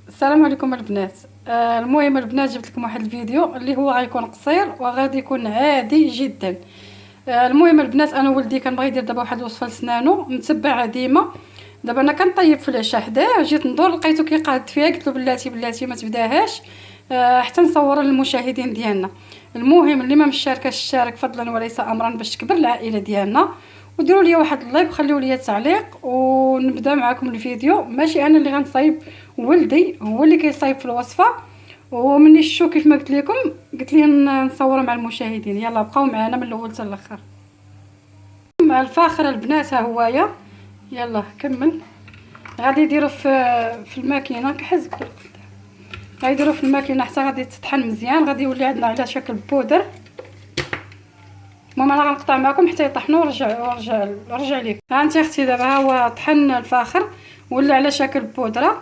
السلام عليكم البنات. المهم البنات جبت لكم واحد الفيديو اللي هو غيكون قصير وغادي يكون عادي جدا. المهم البنات، انا ولدي كان بغى يدير دابا واحد الوصفه لسنانو متبعه ديما. دابا انا كنطيب في العشاء حداه، جيت ندور لقيتو كيقاد فيها، قلت له بلاتي ما تبداهاش حتى نصورها للمشاهدين ديالنا. المهم اللي ما مشاركاش شارك فضلا وليس امرا باش تكبر العائله ديالنا، وديروا لي واحد اللايك وخليوا لي تعليق ونبدا معكم الفيديو. ماشي انا اللي غنصايب، ولدي هو اللي كيصايب في الوصفه، ومني شفتو كيف ما قلت لكم قلت ليه نصورها مع المشاهدين. يلا بقاو معنا من الاول حتى الاخر. مع الفاخره البنات ها هوايا، يلا كمل. غادي يديروا في الماكينه كحزب، غيديروا في الماكينه حتى غادي تطحن مزيان، غادي يولي عندنا على شكل بودر. المهم انا غنقطع معكم حتى يطحنوا ورجع لكم. ها انت اختي دابا ها هو طحن الفاخر ولا على شكل بودره.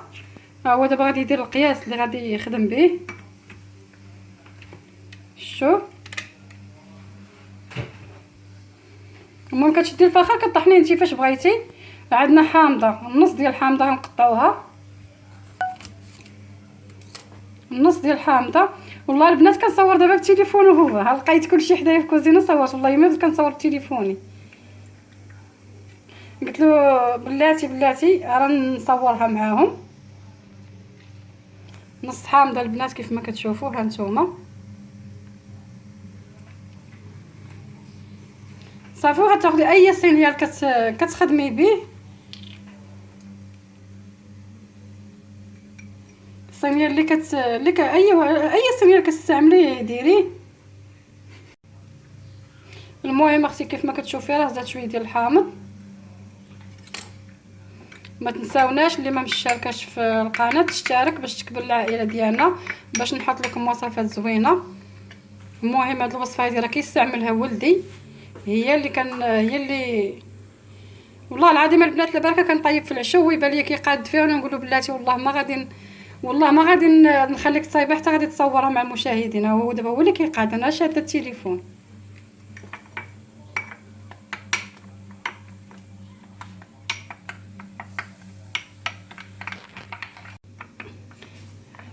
ها هو دابا غادي يدير القياس اللي غادي يخدم به. شوف، المهم كتشدي الفاخر كطحنيه انت فاش بغيتي. عندنا حامضه، النص ديال الحامضه غنقطعوها، النص ديال الحامضه. والله البنات كنصور دابا بالتليفون، وهو ها لقيت كلشي حدايا في الكوزينه صورت، والله ما بغيت كنصور بتليفوني. قلت له بلاتي راه نصورها معاهم. نص حامضه البنات كيف ما كتشوفوا ها نتوما. صافي غتاخدي اي صينيه كتخدمي به، الصينيه اي صينيه كتستعملي ديريه. المهم اختي كيف ما كتشوفي راه زاد شويه ديال الحامض. ما تنساوناش اللي ما مشاركاش في القناه تشترك باش تكبر العائله ديالنا، باش نحط لكم وصفات زوينه. المهم هاد الوصفه هذه راه كيستعملها ولدي، هي اللي والله العظيم البنات البركه كنطيب في العشاء ويبان لي كيقاد فيها، وانا نقول له بلاتي والله ما غادي نخليك تصايبها حتى غادي تصورها مع المشاهدين. هو دابا هو اللي كيقاد، انا شاده التليفون.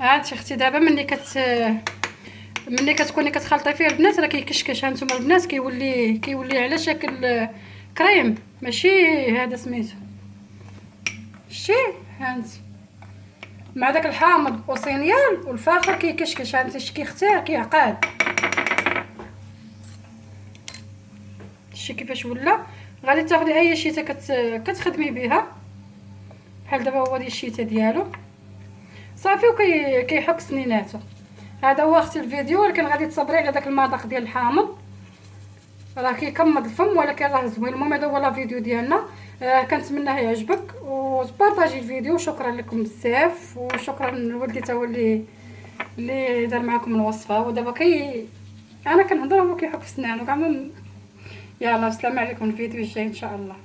ها انت اختي دابا ملي كتكوني كتخلطي فيه البنات راه كيكشكش. ها نتوما البنات كيولي على شكل كريم، ماشي هذا سميتو شتي. ها انت مع داك الحامض وصينيال والفاخر كيكشكش. ها انت كيختار كيعقاد. شتي كيفاش ولا. غادي تاخدي اي شيته كتخدمي بها، بحال دابا هو ديال الشيته ديالو صافي، كيحك سنيناتو. هذا هو اختي الفيديو، ولكن غادي تصبري على داك المذاق ديال الحامض، راه كيكمض الفم ولكن راه زوين. المهم هذا هو لا فيديو ديالنا. كنتمناه يعجبك وتبارطاجي الفيديو. شكرا لكم بزاف، وشكرا لولدي تا هو اللي دار معكم الوصفه. ودابا انا كنهضر وهو كيحك في سنانو كاع. يلا السلام عليكم، الفيديو الجاي ان شاء الله.